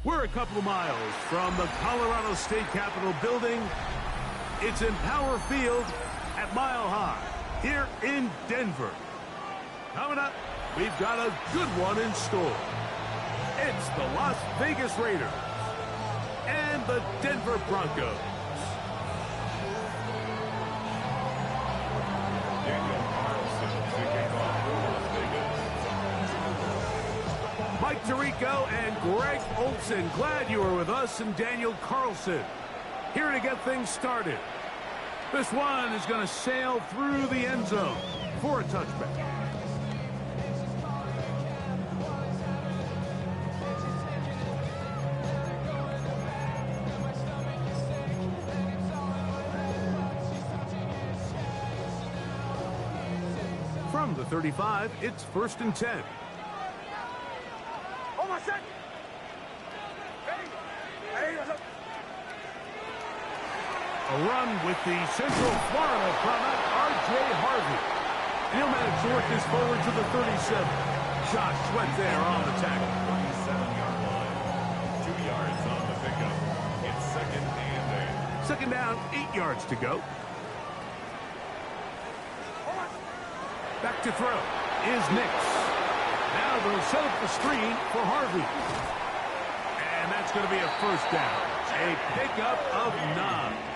We're a couple of miles from the Colorado State Capitol building. It's Empower Field at Mile High here in Denver. Coming up, we've got a good one in store. It's the Las Vegas Raiders and the Denver Broncos. Mike Tirico and Greg Olsen, glad you were with us, and Daniel Carlson here to get things started. This one is going to sail through the end zone for a touchback. From the 35, it's 1st and 10. A run with the Central Florida product, R.J. Harvey. And he'll manage to work this forward to the 37. Josh Sweat there on the tackle. 37-yard line. 2 yards on the pickup. It's 2nd and 8. Second down, 8 yards to go. Back to throw is Nix. Now they'll set up the screen for Harvey. And that's going to be a 1st down. A pickup of 9.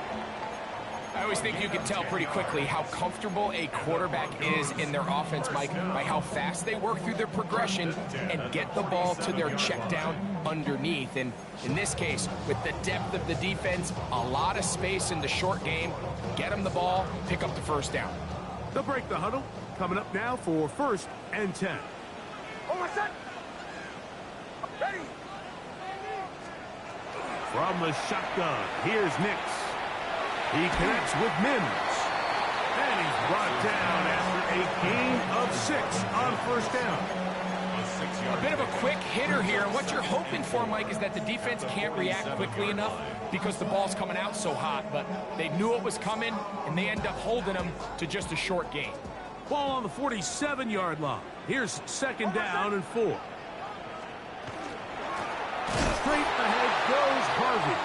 I always think you can tell pretty quickly how comfortable a quarterback is in their offense, Mike, by how fast they work through their progression and get the ball to their check down underneath. And in this case, with the depth of the defense, a lot of space in the short game, get them the ball, pick up the 1st down. They'll break the huddle. Coming up now for 1st and 10. Ready. From the shotgun, here's Nix. He connects with Mims. And he's brought down after a gain of 6 on 1st down. A bit of a quick hitter here. What you're hoping for, Mike, is that the defense can't react quickly enough because the ball's coming out so hot. But they knew it was coming, and they end up holding them to just a short gain. Ball on the 47-yard line. Here's 2nd down and 4. Straight ahead goes Harvey.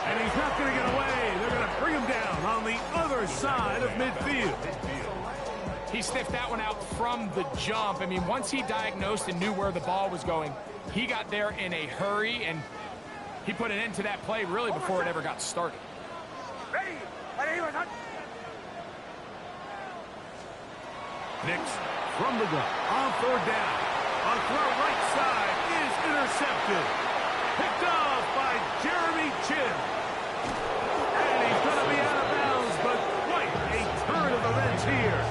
And he's not going to get away. They're going to bring him down on the other side of midfield. He sniffed that one out from the jump. I mean, once he diagnosed and knew where the ball was going, he got there in a hurry, and he put an end to that play really before it ever got started. Nix from the gun on 3rd down. On throw right side is intercepted. Picked off by Jeremy Chinn. And he's going to be out of bounds, but quite a turn of events here.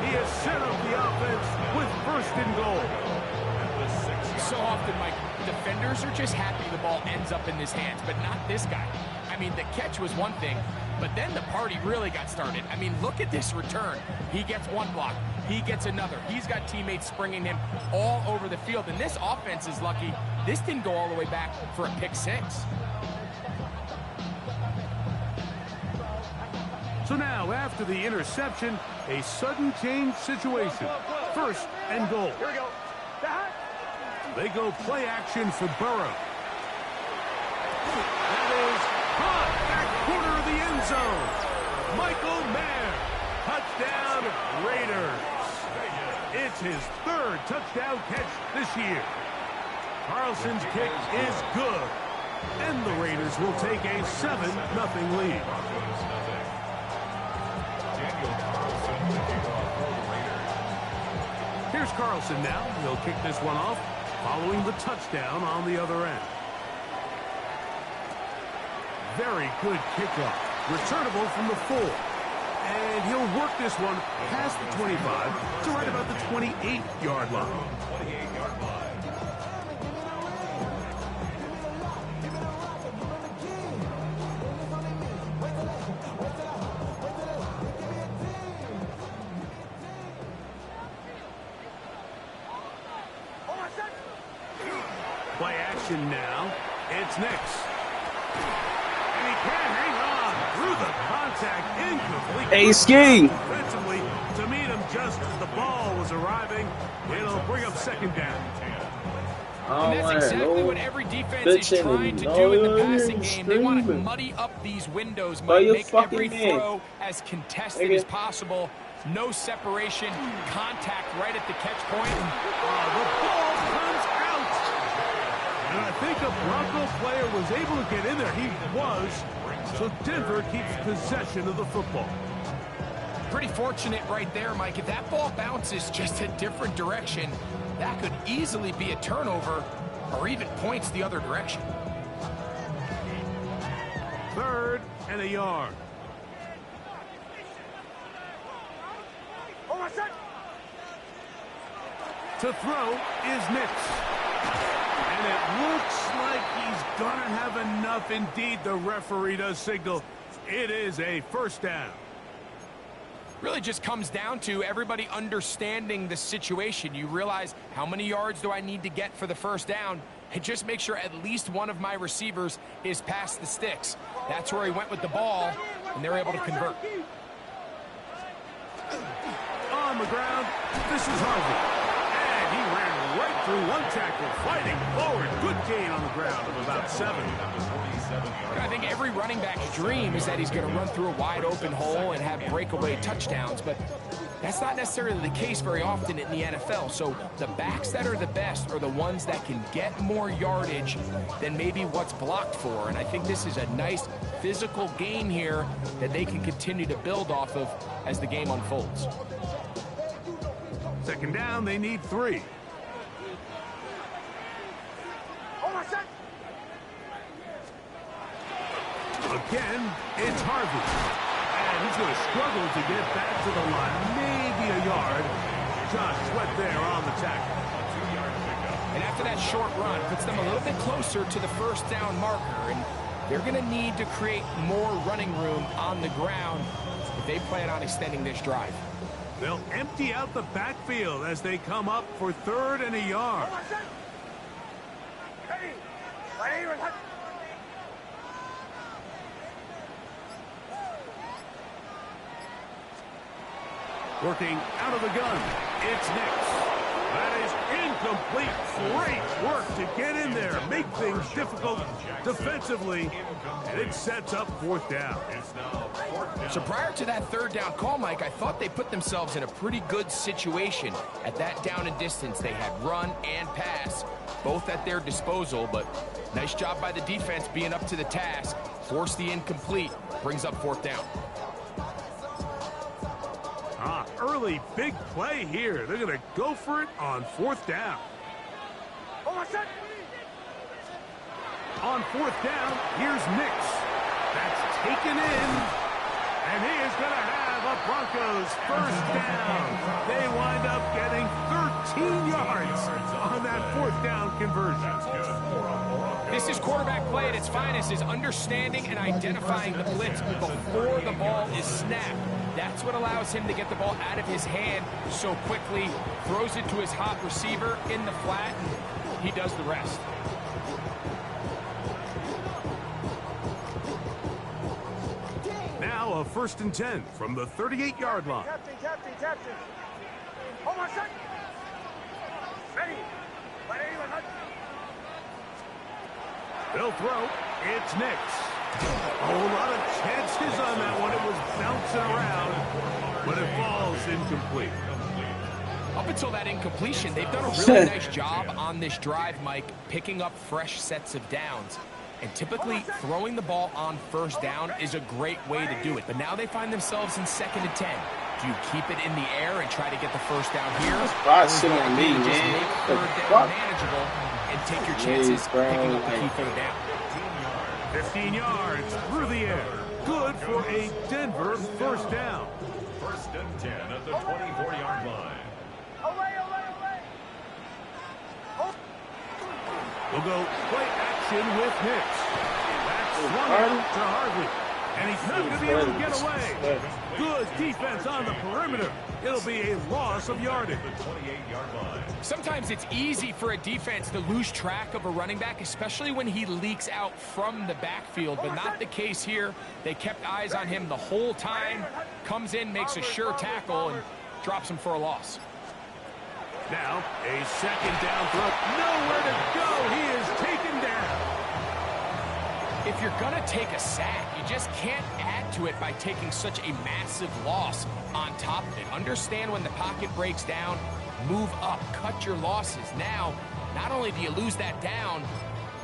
He has set up the offense with 1st and goal. So often, Mike, defenders are just happy the ball ends up in his hands, but not this guy. I mean, the catch was one thing, but then the party really got started. I mean, look at this return. He gets one block. He gets another. He's got teammates springing him all over the field, and this offense is lucky. This didn't go all the way back for a pick 6. So now, after the interception, a sudden change situation. 1st and goal. Here we go. They go play action for Burrow. That is caught back corner of the end zone. Michael Mayer. Touchdown, Raiders. It's his 3rd touchdown catch this year. Carlson's kick is good. And the Raiders will take a 7-0 lead. Here's Carlson now. He'll kick this one off, following the touchdown on the other end. Very good kickoff. Returnable from the 4. And he'll work this one past the 25 to right about the 28-yard line. 28-yard line. Play action now. It's Nix. And he can hang on through the contact, incomplete. Hey, Ski. Defensively, to meet him just as the ball was arriving, it'll bring up 2nd down. And that's exactly what every defense is trying to do in the passing game. They want to muddy up these windows, make every throw as contested as possible. No separation, contact right at the catch point. The ball comes out. And I think a Bronco player was able to get in there. He was. So Denver keeps possession of the football. Pretty fortunate right there, Mike. If that ball bounces just a different direction, that could easily be a turnover or even points the other direction. 3rd and a yard. To throw is Nix. And it looks like he's going to have enough. Indeed, the referee does signal it is a first down. Really just comes down to everybody understanding the situation. You realize how many yards do I need to get for the first down, and just make sure at least one of my receivers is past the sticks. That's where he went with the ball, and they're able to convert. On the ground, this is Harvey. And he ran right through one tackle, fighting forward. Good gain on the ground of about 7. I think every running back's dream is that he's going to run through a wide open hole and have breakaway touchdowns, but that's not necessarily the case very often in the NFL. So the backs that are the best are the ones that can get more yardage than maybe what's blocked for. And I think this is a nice physical game here that they can continue to build off of as the game unfolds. 2nd down, they need 3. Again, it's Harvey. And he's going to struggle to get back to the line. Maybe a yard. Josh Sweat there on the tackle. And after that short run, puts them a little bit closer to the first down marker. And they're going to need to create more running room on the ground if they plan on extending this drive. They'll empty out the backfield as they come up for 3rd and a yard. Working out of the gun, it's Nix. That is incomplete. Great work to get in there, make things difficult defensively, and it sets up 4th down. So prior to that 3rd down call, Mike, I thought they put themselves in a pretty good situation. At that down and distance, they had run and pass, both at their disposal, but nice job by the defense being up to the task. Force the incomplete, brings up 4th down. Early big play here. They're going to go for it on 4th down. On 4th down, here's Nix. That's taken in. And he is going to have a Broncos first down. They wind up getting 13 yards on that 4th down conversion. This is quarterback play at its finest, is understanding and identifying the blitz before the ball is snapped. That's what allows him to get the ball out of his hand so quickly, throws it to his hot receiver in the flat, and he does the rest. Now a 1st and 10 from the 38-yard line. Captain. Hold on, set. Ready. They'll throw. It's Nix. A whole lot of chances on that one. It was bouncing around, but it falls incomplete. Up until that incompletion, they've done a really nice job on this drive, Mike, picking up fresh sets of downs. And typically, throwing the ball on 1st down is a great way to do it. But now they find themselves in 2nd and 10. Do you keep it in the air and try to get the first down here? Or sitting on me, just man. make 3rd down manageable and take your chances picking up the key 3rd down. 15 yards through the air. Good for a Denver first down. 1st and 10 at the 24-yard line. We'll go play action with Nix. That's swung out to Harvey. And he's not going to be able to get away. Good defense on the perimeter. It'll be a loss of yardage. The 28-yard line. Sometimes it's easy for a defense to lose track of a running back, especially when he leaks out from the backfield, but not the case here. They kept eyes on him the whole time. Comes in, makes a sure tackle, and drops him for a loss. Now, a second down throw. Nowhere to go. He is taken down. If you're going to take a sack, you just can't add to it by taking such a massive loss on top of it. Understand when the pocket breaks down, move up, cut your losses. Now, not only do you lose that down,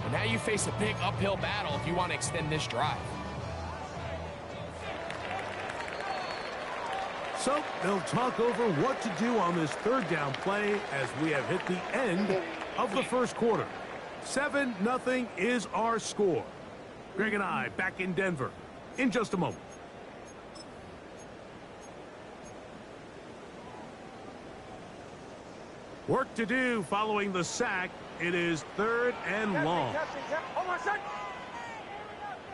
but now you face a big uphill battle if you want to extend this drive. So they'll talk over what to do on this third down play as we have hit the end of the first quarter. 7-0 is our score. Greg and I back in Denver in just a moment. Work to do following the sack. It is 3rd and long.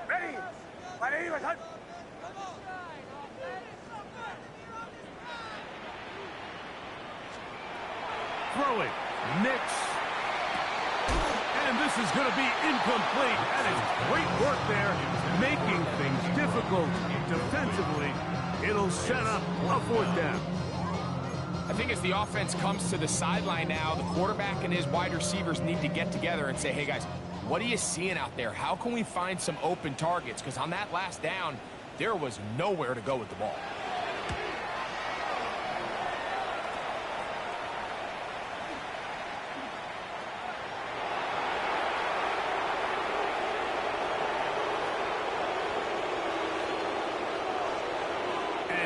Ready. Throwing. Nix. And this is going to be incomplete. That is great work there, making things difficult defensively. It'll set up a 4th down. I think as the offense comes to the sideline now, the quarterback and his wide receivers need to get together and say, hey, guys, what are you seeing out there? How can we find some open targets? Because on that last down, there was nowhere to go with the ball.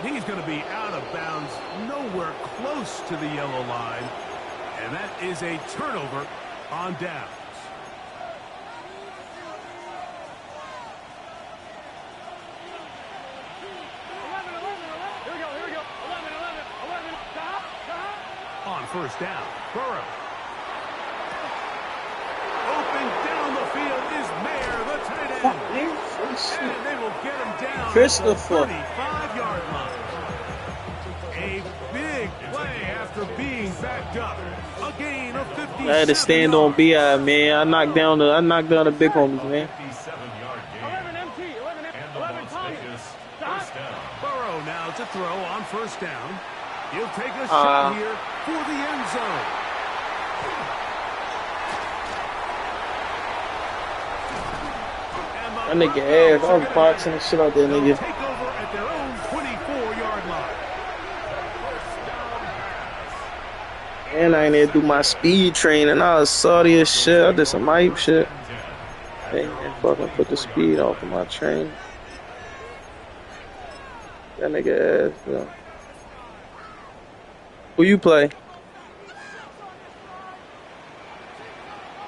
He's going to be out of bounds, nowhere close to the yellow line. And that is a turnover on downs. On first down, Burrow. Open down the field is Mayer, the tight end. And they will get him down at the 35-yard line. A big play after being backed up. A gain of 57 I had to stand on BI, man. I knocked down the big homies, man. 57-yard gain. 11 And the Las Vegas first down. Burrow now to throw on first down. He'll take a shot here for the end zone. That nigga ass. I was boxing and shit out there, nigga. Take over at their own 24-yard line. And I ain't there do my speed training. I was salty as shit. I did some hype shit. Hey, man, fucking put the speed off of my train. That nigga ass, bro. Who you play?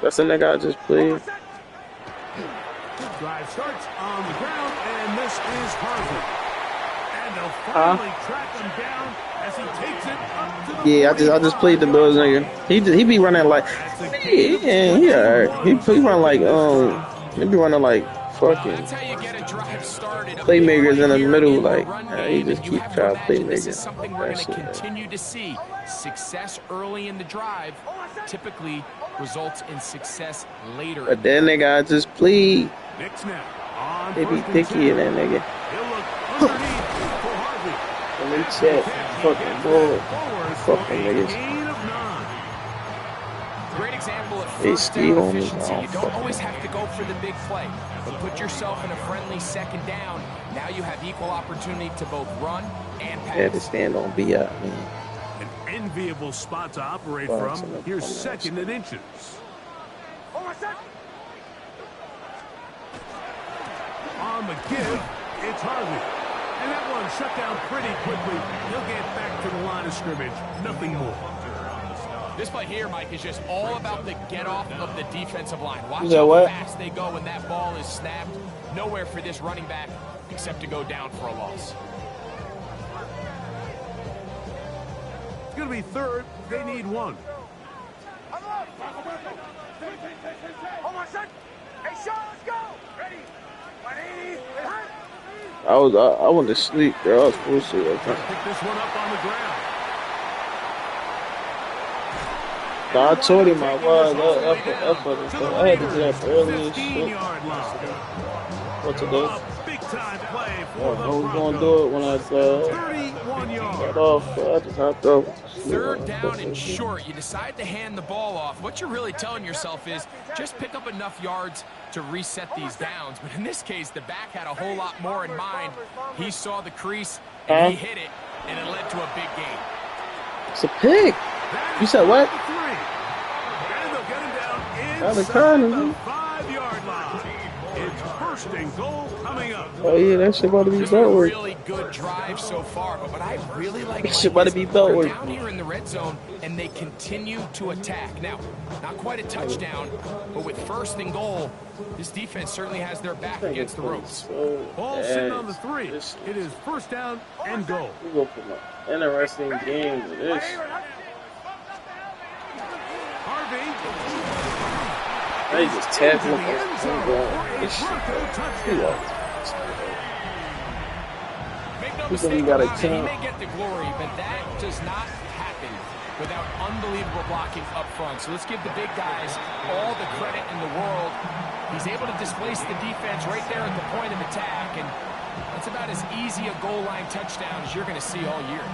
That's the nigga I just played. Drive starts on the ground, and this is Harvey. And they'll finally track him down as he takes it up to the Yeah, I just played the Bills nigga. He be running like he alright. He run like he be running like fucking That's how you get a drive started. playmakers in the middle, like he just keep trying to play This is niggas. something we're going to continue to see. Success early in the drive typically results in success later. But that nigga I just played, Knicks now on they be first and picky in 10. that nigga. He'll look underneath for Harvey. And they check fucking bull, Forward for fucking a niggas. gain of 9. Great example of They first steal down me. efficiency. Oh, You don't fuck always it. have to go for the big play, but put yourself in a friendly second down. Now you have equal opportunity to both run and I had to pass. stand on BI, man. An enviable spot to operate Well, from. it's Here's enough. second and inches. On the give, it's Harvey. And that one shut down pretty quickly. He'll get back to the line of scrimmage. Nothing more. This play here, Mike, is just all about the get-off of the defensive line. Watch Is that how what? fast they go when that ball is snapped. Nowhere for this running back except to go down for a loss. It's going to be third. They need one. Hey, Sean, let's go. Ready. 180. I went to sleep, bro. I was supposed to. Pick this one up on the ground. But I told him I was. I had to get up early and shit. 15-yard line. What today? A big-time play I for the was gonna Broncos. do it when I 31 yards. got off. I just hopped over. third down and short, you decide to hand the ball off. What you're really telling yourself is just pick up enough yards to reset these downs. But in this case, the back had a whole lot more in mind. He saw the crease, and he hit it, and it led to a big gain. It's a pick. You said what? And they'll get him down the inside corner, the man. 5-yard line. It's first and goal coming up. Oh yeah, that shit about to be Just a belt work. really good drive so far, but what I really like That shit about to be belt they're work. down here in the red zone, and they continue to attack. Now, not quite a touchdown, but with first and goal, this defense certainly has their back against the ropes. Ball sitting on the 3. It is first down and goal. We go for an interesting game with this. Harvey. They just tapped him Into the end up. zone for a This shit. Bronco He touchdown. lost. Make no He mistake got a about it, he chance. may get the glory, but that does not happen without unbelievable blocking up front. So let's give the big guys all the credit in the world. He's able to displace the defense right there at the point of attack, and that's about as easy a goal line touchdown as you're going to see all year.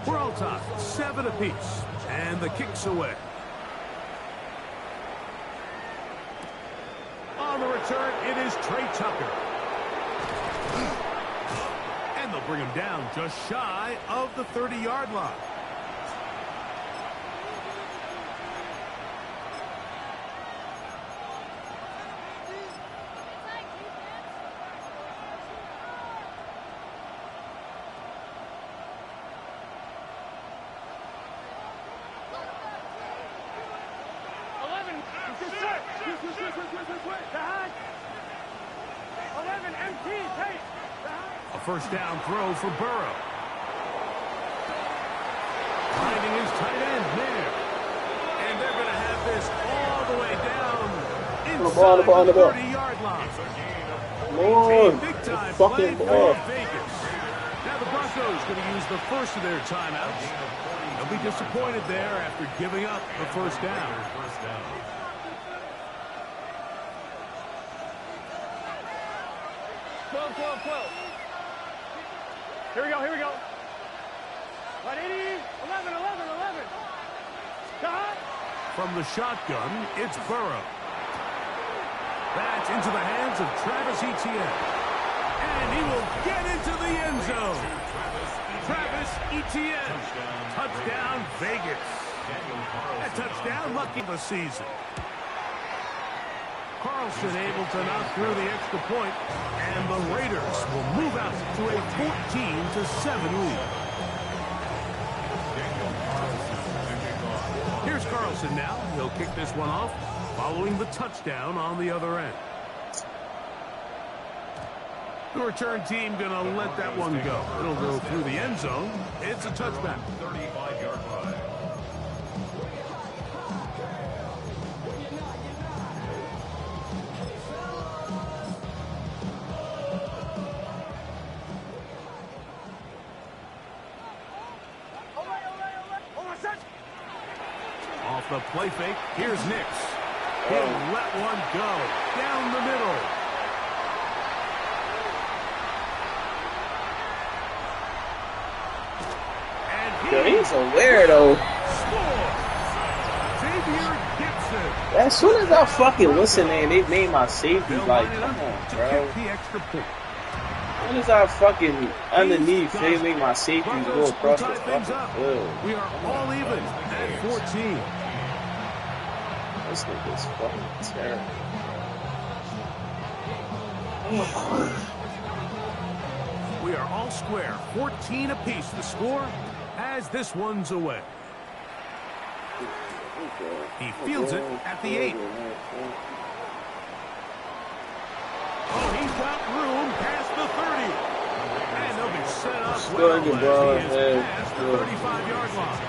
We're all tied, 7 apiece, and the kick's away. On the return, it is Trey Tucker. And they'll bring him down just shy of the 30-yard line. A first down throw for Burrow. Finding his tight end there. And they're going to have this all the way down inside the 30-yard line. Lord, A big-time fucking play ball. for Vegas. Now the Broncos going to use the first of their timeouts. They'll be disappointed there after giving up the first down. Here we go. 180, 11. Cut. From the shotgun, it's Burrow. That's into the hands of Travis Etienne. And he will get into the end zone. Travis Etienne. Touchdown, Vegas. A touchdown, lucky the season. Carlson able to knock through the extra point, and the Raiders will move out to a 14-7 lead. Here's Carlson now. He'll kick this one off, following the touchdown on the other end. The return team going to let that one go. It'll go through the end zone. It's a touchback. 35-yard line. Off the play fake, here's Nix. He'll let one go down the middle. And Yo, he he's a weirdo. scores. Xavier Gibson. As soon as I fucking listen, man, they made my safety They'll like, line it come up on, to bro. kick the extra point. As soon as I fucking underneath, they make my safeties go Broncos will across the tie things fucking up. field. We are all even at 14. This nigga's fucking terrible. We are all square. 14 apiece the score as this one's away. He fields it at the 8. Oh, he's got room past the 30. And they'll be set up well as he is past the 35-yard line.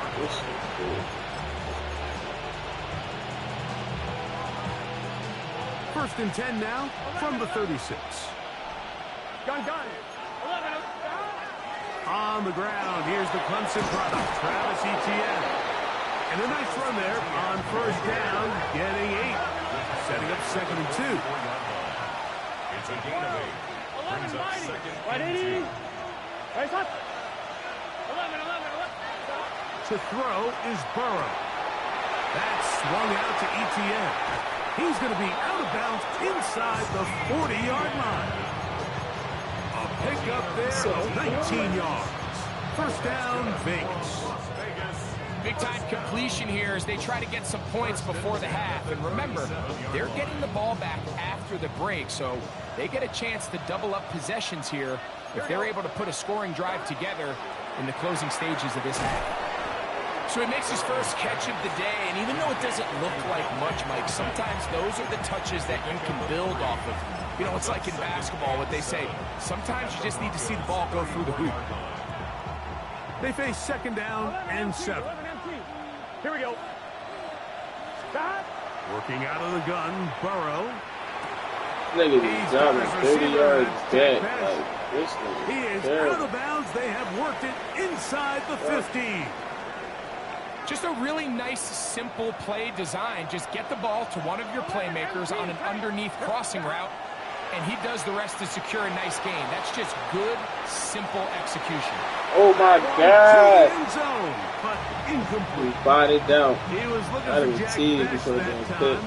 First and 10 now from the 36. Gun. 11. On the ground, here's the Clemson product, Travis Etienne. And a nice run there on first down, getting 8. Setting up 2nd and 2. It's a gain of 8. Brings up second Right, and 80. 2. Right, stop. 11. To throw is Burrow. That's swung out to Etienne. He's going to be out of bounds inside the 40-yard line. A pickup there of 19 yards. First down, Vegas. Big-time completion here as they try to get some points before the half. And remember, they're getting the ball back after the break, so they get a chance to double up possessions here if they're able to put a scoring drive together in the closing stages of this half. So he makes his first catch of the day, and even though it doesn't look like much, Mike, sometimes those are the touches that you can build off of. You know, it's like in basketball, what they say, sometimes you just need to see the ball go through the hoop. They face second down and 7. 11 empty. Here we go. Stop. Working out of the gun, Burrow. Nigga He's just got jumping his 30 receiver, yards that's back. Dak Like, this nigga He is terrible. out of bounds. They have worked it inside the 50. Just a really nice, simple play design. Just get the ball to one of your playmakers on an underneath crossing route, and he does the rest to secure a nice gain. That's just good, simple execution. Oh my To God. the end zone, but We incomplete. bodied down. He was looking I for didn't Jack see it Bass before that it was time.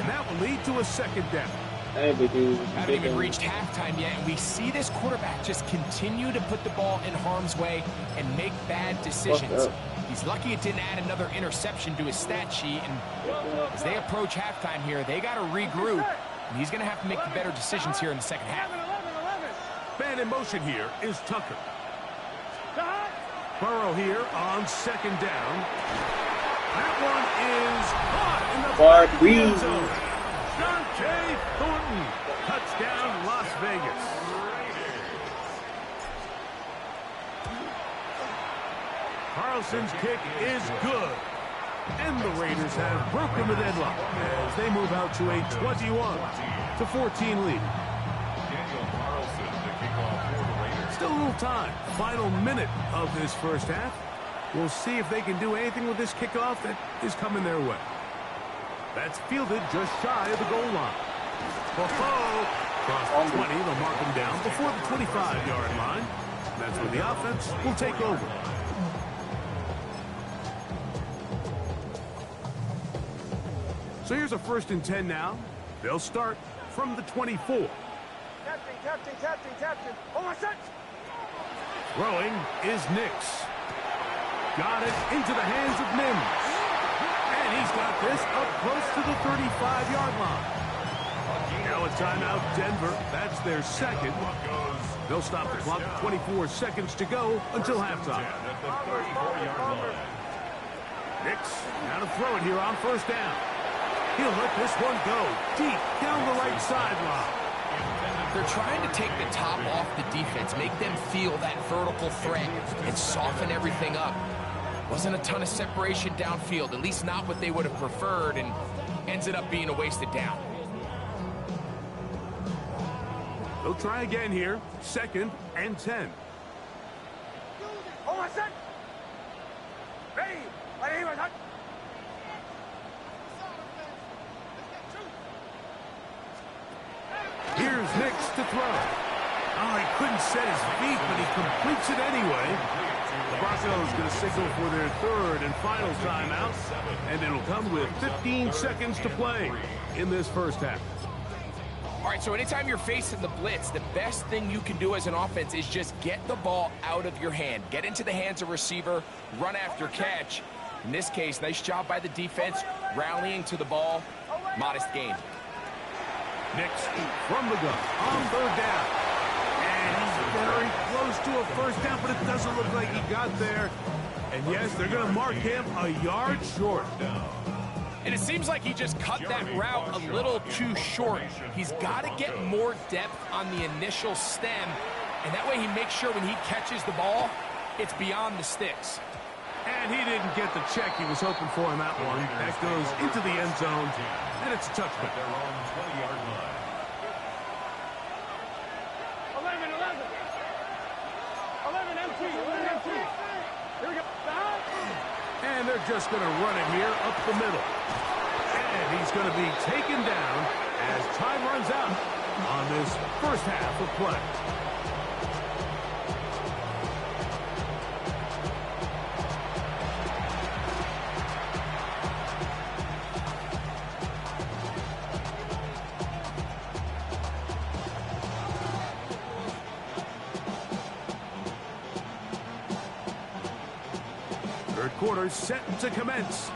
And that will lead to a second down. I ain't think he was Haven't even big reached halftime yet, and we see this quarterback just continue to put the ball in harm's way and make bad decisions. up. He's lucky it didn't add another interception to his stat sheet, and as they approach halftime here, they got to regroup, and he's going to have to make the better decisions here in the second half. 11. Man in motion here is Tucker. Stop. Burrow here on second down. That one is caught in the Far back of the end breeze. zone. Dante Thornton. Touchdown, Las Vegas. Carlson's kick is good. And the Raiders have broken the deadlock as they move out to a 21-14 lead. Daniel Carlson, the kickoff for the Raiders. Still a little time. Final minute of this first half. We'll see if they can do anything with this kickoff that is coming their way. That's fielded just shy of the goal line. Across the 20, they'll mark him down before the 25-yard line. That's where the offense will take over. So here's a 1st and 10 now. They'll start from the 24. Captain. Oh, my son. Throwing is Nix. Got it into the hands of Mims. And he's got this up close to the 35-yard line. Now a timeout, Denver. That's their second. They'll stop the clock at 24 seconds to go until halftime. At the 34-yard line. Nix now to throw it here on 1st down. He'll let this one go deep down the right sideline. They're trying to take the top off the defense, make them feel that vertical threat, and soften everything up. Wasn't a ton of separation downfield, at least not what they would have preferred, and ends it up being a wasted down. They'll try again here. 2nd and 10. Oh, my son. Ready. Ready, my son. Here's Nix to throw. Oh, he couldn't set his feet, but he completes it anyway. The Broncos going to signal for their 3rd and final timeout, and it'll come with 15 seconds to play in this first half. All right, so anytime you're facing the blitz, the best thing you can do as an offense is just get the ball out of your hand. Get into the hands of receiver, run after catch. In this case, nice job by the defense, rallying to the ball. Modest gain. Nix from the gun on 3rd down. And he's very close to a 1st down, but it doesn't look like he got there. And yes, they're going to mark him a yard short. And it seems like he just cut that route a little too short. He's got to get more depth on the initial stem, and that way he makes sure when he catches the ball, it's beyond the sticks. And he didn't get the check he was hoping for in that one. That goes into the end zone, and it's a touchback. Their own 20-yard line. 11 empty. Here we go. Stop. And they're just going to run it here up the middle. And he's going to be taken down as time runs out. on this first half of play. Third quarter set to commence.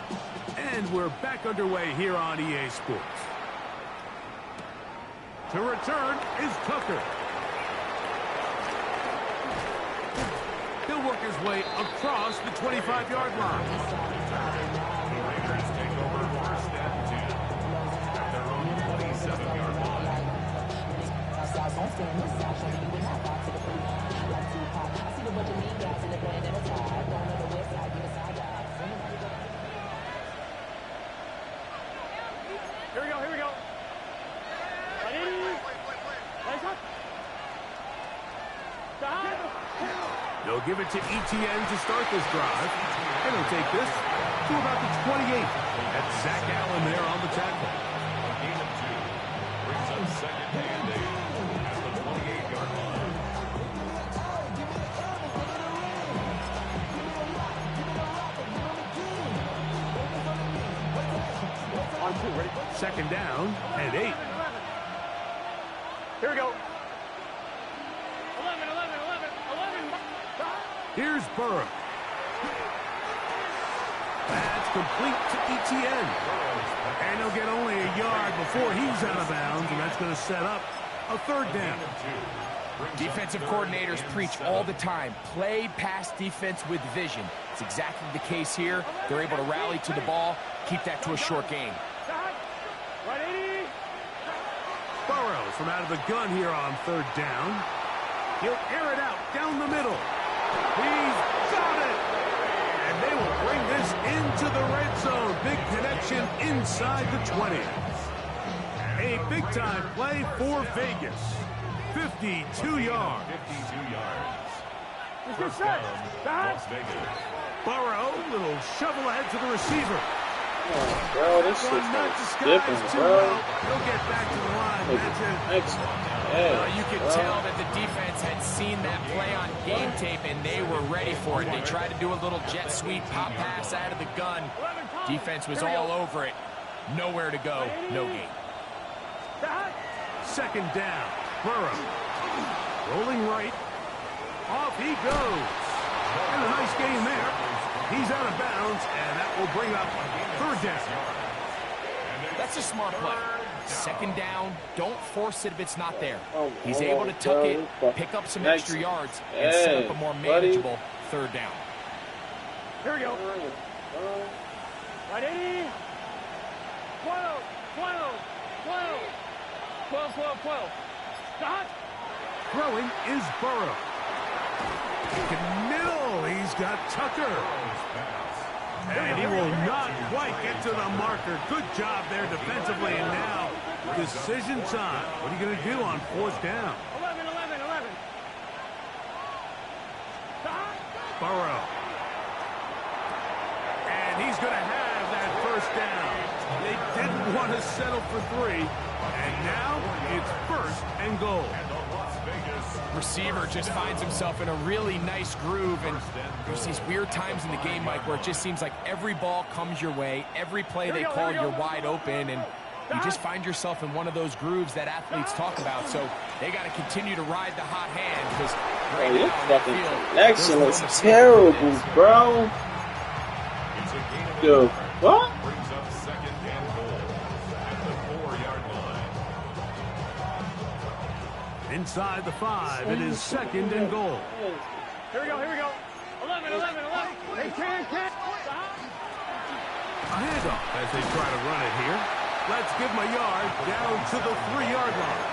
And we're back underway here on EA Sports. To return is Tucker. He'll work his way across the 25-yard line. The Raiders take over first and 10 at their own 27-yard line. Here we go. They'll give it to ETN to start this drive. And he'll take this to about the 28. That's Zach Allen there on the tackle. A gain of 2 brings up second and 8 at the 28-yard line. On 2, ready? Second down and 8. Here we go. 11. Here's Burrow. That's complete to ETN. And he'll get only a yard before he's out of bounds, and that's going to set up a third down. Defensive coordinators preach all the time, play pass defense with vision. It's exactly the case here. They're able to rally to the ball, keep that to a short game. Burrow from out of the gun here on third down. He'll air it out down the middle. He's got it! And they will bring this into the red zone. Big connection inside the 20. A big-time play for Vegas. 52 yards. 52 yards. First First down, Las Vegas. Burrow, little shovel ahead to the receiver. Oh, bro, this shit's One not not disguised skipping, too bro. well. He'll get back to the line. That's it. Next. You could tell that the defense had seen that play on game tape, and they were ready for it. They tried to do a little jet sweep pop pass out of the gun. Defense was all over it. Nowhere to go, no gain. Second down. Burrow. Rolling right. Off he goes. And a nice gain there. He's out of bounds, and that will bring up third down. That's a smart play. Second down, don't force it if it's not there. Oh, He's able to tuck it, pick up some extra yards, and set up a more manageable third down. Here we go. Right, 80. 12. 12. Throwing is Burrow. Middle, he's got Tucker. And he will not quite get to the marker. Good job there defensively, and now decision time. What are you going to do on fourth down? 11. Burrow. And he's going to have that first down. They didn't want to settle for 3. And now it's first and goal. Receiver just finds himself in a really nice groove, and there's these weird times in the game, Mike, where it just seems like every ball comes your way, every play they call, you're wide open, and you just find yourself in one of those grooves that athletes talk about. So they got to continue to ride the hot hand, because right Your now, fucking field, connection there's is no terrible, bro. It's a gain of Yo, 8 what? brings up second and goal at the 4-yard line. Inside the 5, it is second and goal. Here we go. 11. Hey, can. A handoff as they try to run it here. Let's give them a yard down to the 3-yard line.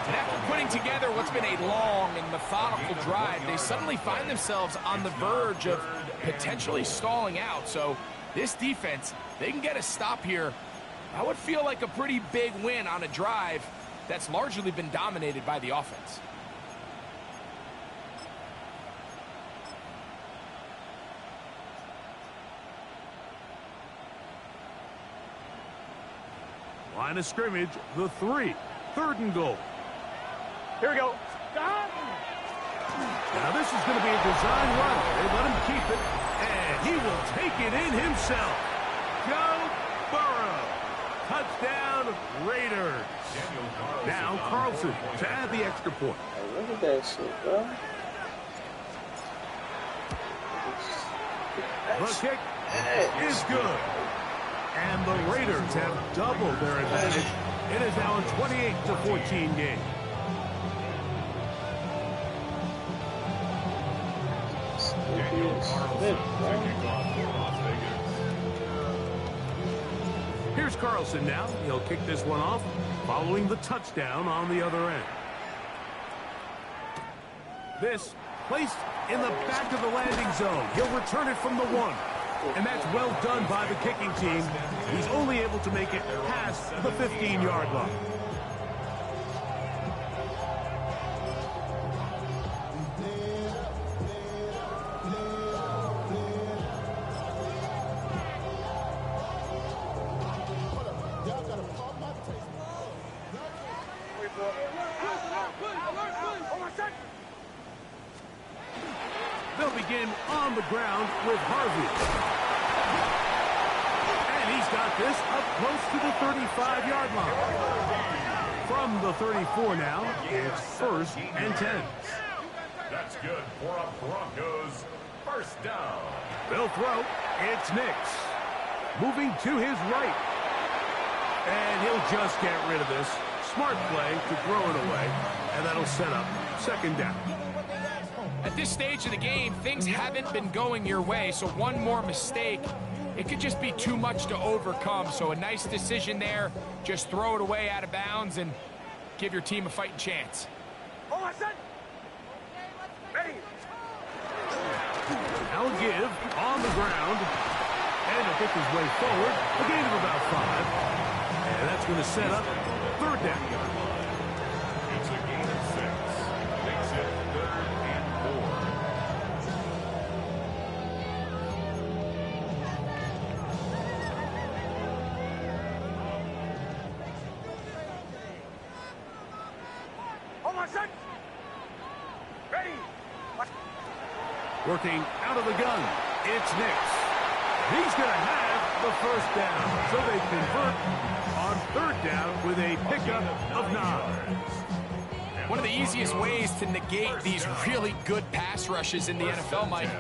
And after putting together what's been a long and methodical drive, they suddenly find themselves on the verge of potentially stalling out. So this defense, they can get a stop here. I would feel like a pretty big win on a drive that's largely been dominated by the offense. Line of scrimmage, the 3. 3rd and goal. Here we go. Now this is going to be a design run. They let him keep it, and he will take it in himself. Joe Burrow. Touchdown, Raiders. Now Carlson to add the extra point. Hey, look at that shit, bro. The kick is good. And the Raiders have doubled their advantage. It is now a 28-14 game. Here's Carlson now. He'll kick this one off, following the touchdown on the other end. This placed in the back of the landing zone. He'll return it from the 1. And that's well done by the kicking team. He's only able to make it past the 15-yard line. They'll begin on the ground with Harvey. And he's got this up close to the 35-yard line. From the 34 now, it's 1st and 10. That's good for a Broncos 1st down. They'll throw. It's Nix. Moving to his right. And he'll just get rid of this. Smart play to throw it away. And that'll set up 2nd down. At this stage of the game, things haven't been going your way, so one more mistake, it could just be too much to overcome. So a nice decision there. Just throw it away out of bounds and give your team a fighting chance. Ready. Now give on the ground. And he'll pick his way forward. A gain of about 5. And that's going to set up 3rd down. It's a gain of 6. Makes it 3rd and 4. Hold on, son. Ready. Working out of the gun. It's Nix. He's going to have the 1st down. So they convert on 3rd down with a pickup of 9. One of the easiest ways to negate these really good pass rushes in the NFL, Mike,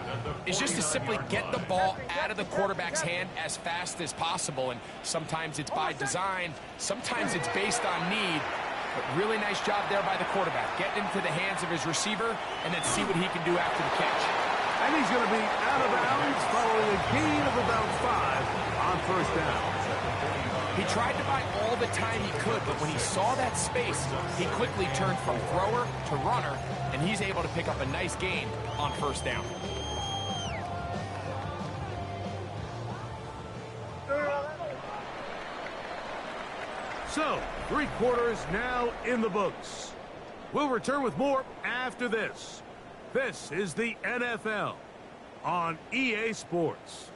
is just to simply get the ball out of the quarterback's hand as fast as possible. And sometimes it's by design, sometimes it's based on need. But really nice job there by the quarterback. Get into the hands of his receiver and then see what he can do after the catch. And he's going to be out of bounds following a gain of about 5 on 1st down. He tried to buy all the time he could, but when he saw that space, he quickly turned from thrower to runner, and he's able to pick up a nice gain on 1st down. So, 3 quarters now in the books. We'll return with more after this. This is the NFL on EA Sports.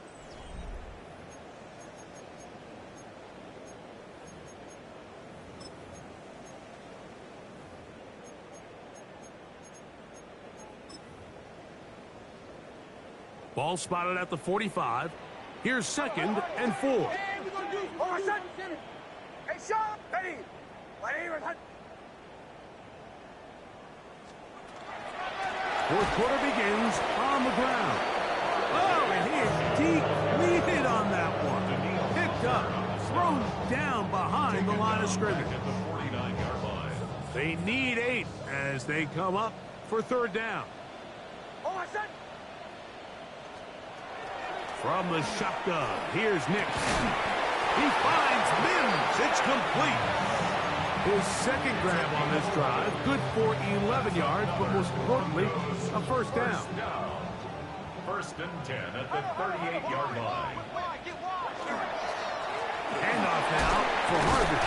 Ball spotted at the 45. Here's 2nd and 4. Hold on, son. Hey, Sean. Ready. Fourth quarter begins on the ground. Oh, and he is depleted on that one. Picked up, thrown down behind the line of scrimmage. At the 49-yard line. They need 8 as they come up for 3rd down. Hold on, son. From the shotgun, here's Nix. He finds Mims. It's complete. His 2nd grab on this drive, good for 11 yards, but most importantly, a 1st down. 1st and 10 at the 38-yard line. Handoff now for Harvey.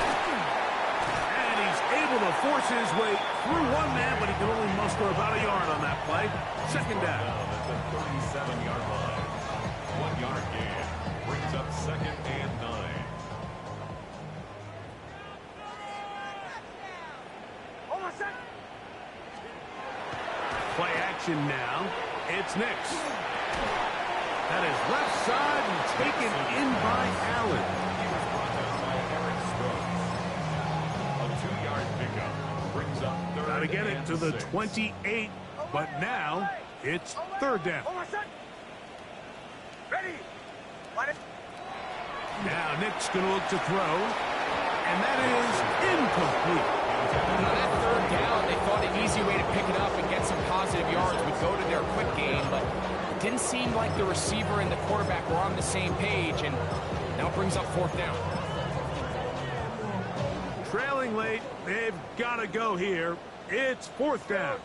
And he's able to force his way through one man, but he can only muster about a yard on that play. 2nd down. At the 37-yard line. 1-yard gain. Brings up 2nd and 9. action now. It's Nix. That is left side and taken in by Allen. He was brought down by Aaron Stokes. A 2-yard pickup brings up third. Got to get it and to the 6. 28, but now it's third down. Ready. Now Nick's going to look to throw, and that is incomplete. Now that third down, they thought an easy way to pick it up and get some positive yards would go to their quick game, but it didn't seem like the receiver and the quarterback were on the same page, and now it brings up fourth down. Trailing late, they've got to go here. It's fourth down.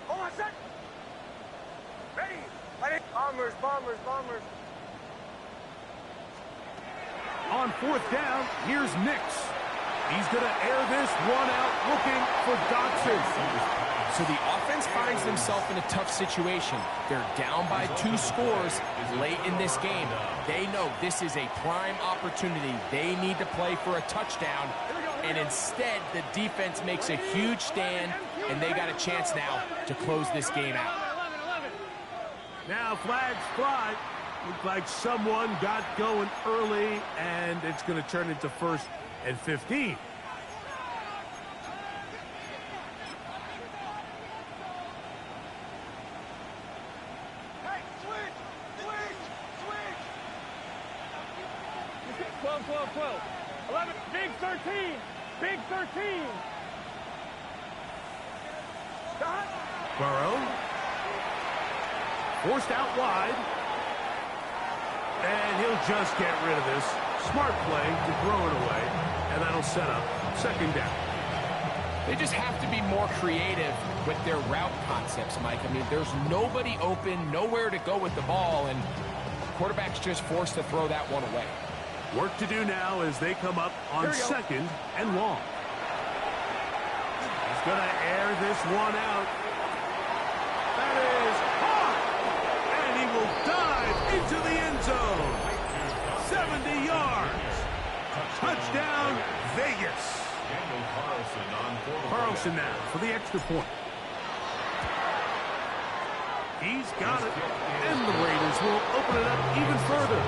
Hold on a sec. Ready. Bombers. On fourth down, here's Nix. He's going to air this one out looking for Dotson. So the offense finds themselves in a tough situation. They're down by 2 scores late in this game. They know this is a prime opportunity. They need to play for a touchdown, and instead the defense makes a huge stand, and they got a chance now to close this game out. Now flags fly. Looked like someone got going early, and it's going to turn into first and 15. Hey, switch. 12. 11. Big 13. Burrow. Forced out wide. And he'll just get rid of this. Smart play to throw it away. And that'll set up second down. They just have to be more creative with their route concepts, Mike. I mean, there's nobody open, nowhere to go with the ball, and the quarterback's just forced to throw that one away. Work to do now as they come up on second and long. He's going to air this one out. That is hard. And he will dive into the end zone. 70 yards. Touchdown, Vegas. Daniel Carlson on for the Carlson now for the extra point. He's got it. And the Raiders will open it up even further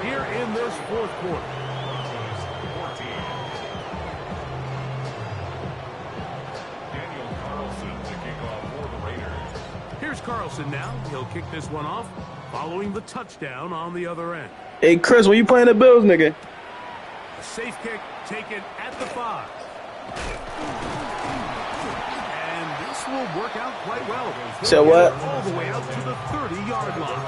here in this fourth quarter. Broncos 14. Daniel Carlson to kick off for the Raiders. Here's Carlson now. He'll kick this one off following the touchdown on the other end. Hey, Chris, when you playing the Bills, nigga? A safe kick taken at the 5. And this will work out quite well. So what? All the way out to the 30-yard line.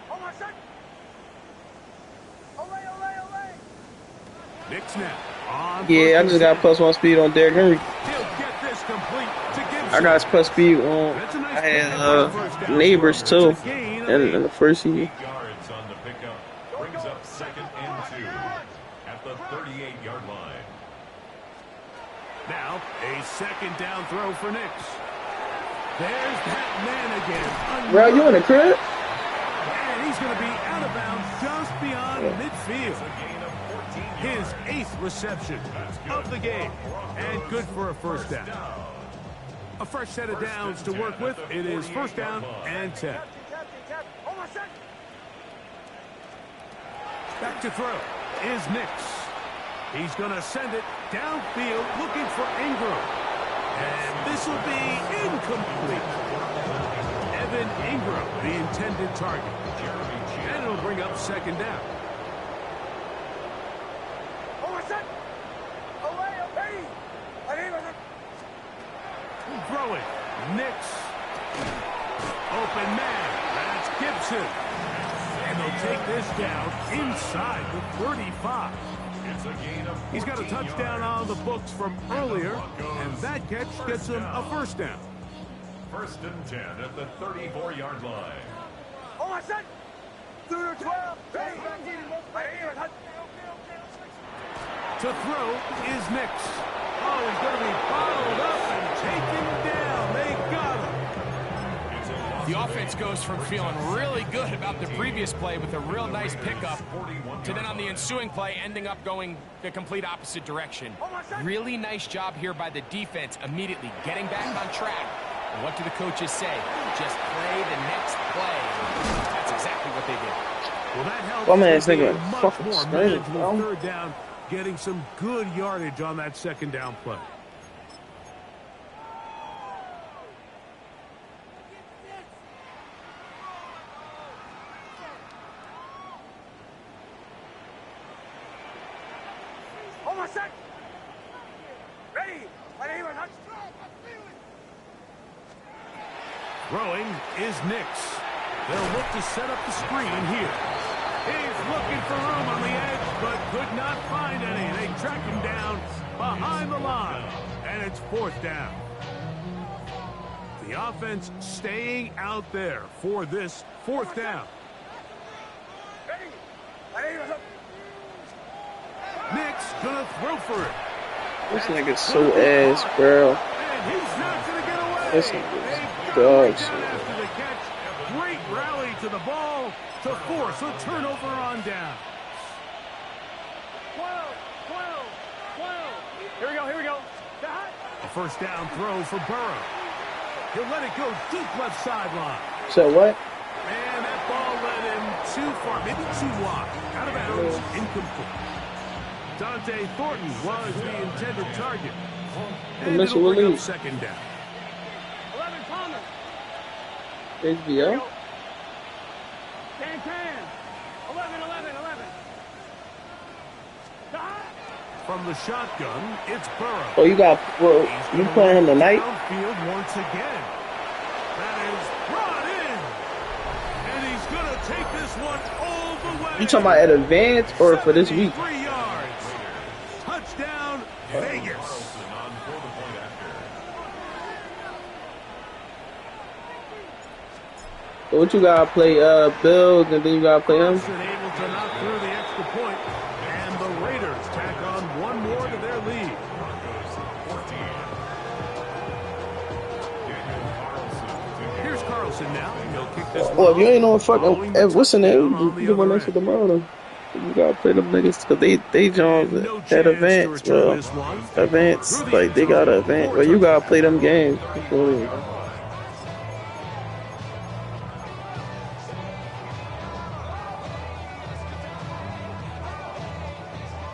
Hold on a sec. Olay. Nix now. On Yeah, I just got +1 speed on Derrick Henry. He'll get this complete to Gibson. I got plus speed on. That's a nice I pickup had on first down. neighbors too It's a gain of in the first year. 8 yards on the pickup. Brings up second and 2 at the 38-yard line. Now, a second down throw for Nix. There's that man again. Bro, you in the crib? And he's going to be out of bounds just beyond midfield. A gain of 14 His yards. 8th reception of the game. And good for a first down. A fresh set of downs to work with. It is first down and 10. Captain. Hold on a sec. Back to throw is Nix. He's going to send it downfield looking for Ingram. And this will be incomplete. Evan Ingram, the intended target. And it'll bring up second down. Hold on a sec. Olay. Throwing. Nix. Open man. That's Gibson. And they'll take this down inside the 35. It's a gain of 14 He's got a touchdown yards. on the books from earlier, and that catch gets him a first down. First and 10 at the 34-yard line. Hold on a sec. Through 12. Ready. To throw is Nix. Oh, he's going to be followed up and taken down. They got The offense goes from feeling really good about the previous play with a real nice pickup to then on the ensuing play ending up going the complete opposite direction. Really nice job here by the defense immediately getting back on track. And what do the coaches say? Just play the next play. That's exactly what they did. Well, that helps. Oh, man, it's them nigga gain much fucking more screaming, manageable bro. third down, getting some good yardage on that second down play. Almost set. Ready. My name is Hutch. Throwing is Nix. They'll look to set up the screen here. He's looking for room on the edge, but could not find any. They track him down behind the line, and it's fourth down. The offense staying out there for this fourth down. Ready. My name is Hutch. Nix gonna throw for it. This nigga's so ass, bro. And he's not gonna get away. This nigga's They've dog got shit. down after the catch. Great rally to the ball to force a turnover on down. 12. Here we go. The hot. A first down throw for Burrow. He'll let it go deep left sideline. So what? And that ball led him too far, maybe too wide. Out of bounds, incomplete. Dante Thornton was the intended target. And Mitchell it'll bring up Williams. second down. 11 Thomas. HBO? Can. 11. The hot. From the shotgun, it's Burrow. Oh, you got, well, you playing him tonight? Downfield once again. That is brought in. And he's going to take this one all the way. You talking about at advance or for this week? 73 yards. Touchdown, Vegas. Carlson on for the point after. So what you gotta play, Bills, and then you gotta play him? Carlson able to knock through the extra point, and the Raiders tack on one more to their lead. Broncos 14. Daniel Carlson. Here's Carlson now. He'll kick this one Well, if you off. ain't no Following fucking, the what's the name? touchdown on You the the one other next to end. the monitor. You gotta play them niggas, cause they joins No at chance advance, to return bro. this one. Advance, like they got an advance. Well, you gotta play them games. before you-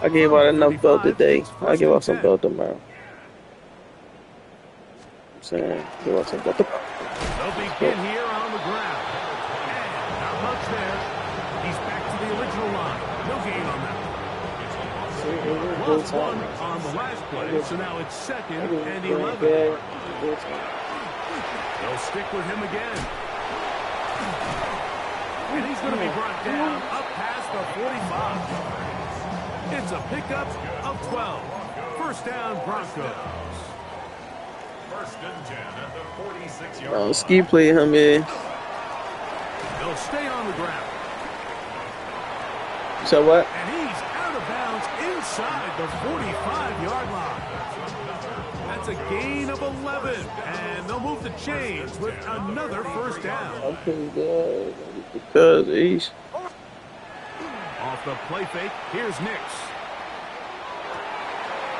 I gave out enough belt today. I give out some belt tomorrow. I'm saying, give out some belt tomorrow. They'll begin here on the ground. And not much there. He's back to the original line. No gain on that. Lost one on the last play, so now it's second and 11. They'll stick with him again. And he's going to be brought down up past the 45. It's a pickup of 12. First down, Broncos. First and 10 at the 46-yard Ski play him in. They'll stay on the ground. So what? And he's out of bounds inside the 45-yard line. That's a gain of 11. And they'll move the chains with another first down. Okay, because he's Off the play fake, here's Nix.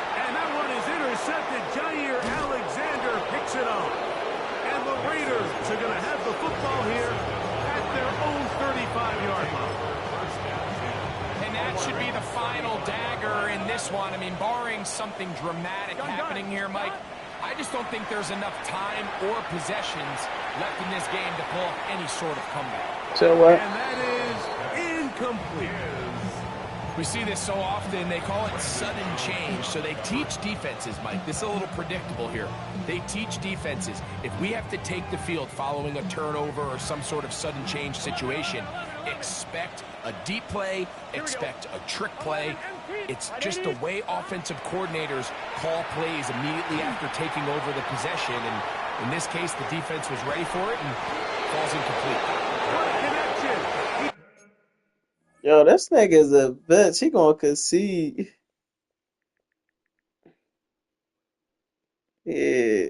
And that one is intercepted. Jair Alexander picks it up. And the Raiders are going to have the football here at their own 35-yard line. And that should be the final dagger in this one. I mean, barring something dramatic happening here, Mike, I just don't think there's enough time or possessions left in this game to pull off any sort of comeback. so what? And that is incomplete. We see this so often, they call it sudden change. So they teach defenses, Mike. This is a little predictable here. They teach defenses, if we have to take the field following a turnover or some sort of sudden change situation, expect a deep play, expect a trick play. It's just the way offensive coordinators call plays immediately after taking over the possession. And in this case, the defense was ready for it and falls incomplete. What a connection. Yo, this nigga is a bitch. He gonna concede. Yeah.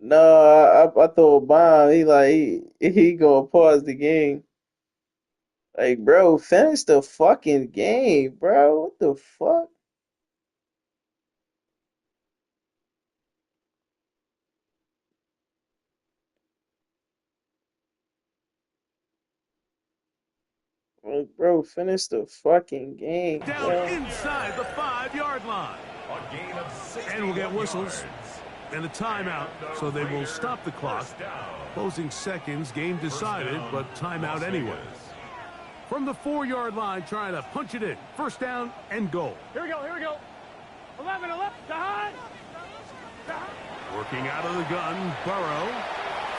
No, I throw a bomb. He gonna pause the game. Like, bro, finish the fucking game, bro. What the fuck? Like, bro, finish the fucking game, Down bro. inside the 5-yard line. A gain of 61 And we'll get whistles yards. and a timeout, so they will stop the clock. First down. Closing seconds, game decided, down, but timeout Las anyway. Vegas. From the 4-yard line, trying to punch it in. First down and goal. Here we go, here we go. 11, 11, Jahan. Working out of the gun, Burrow.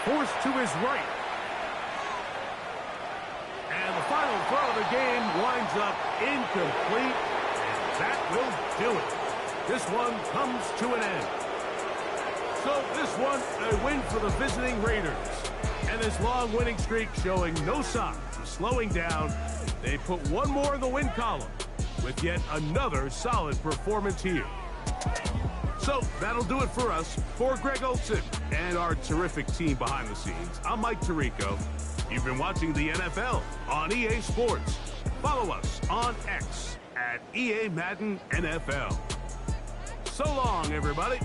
Forced to his right. And the final throw of the game winds up incomplete. And that will do it. This one comes to an end. So this one, a win for the visiting Raiders. And this long winning streak showing no signs of slowing down. They put one more in the win column with yet another solid performance here. So that'll do it for us. For Greg Olsen and our terrific team behind the scenes, I'm Mike Tirico. You've been watching the NFL on EA Sports. Follow us on X at EA Madden NFL. So long, everybody.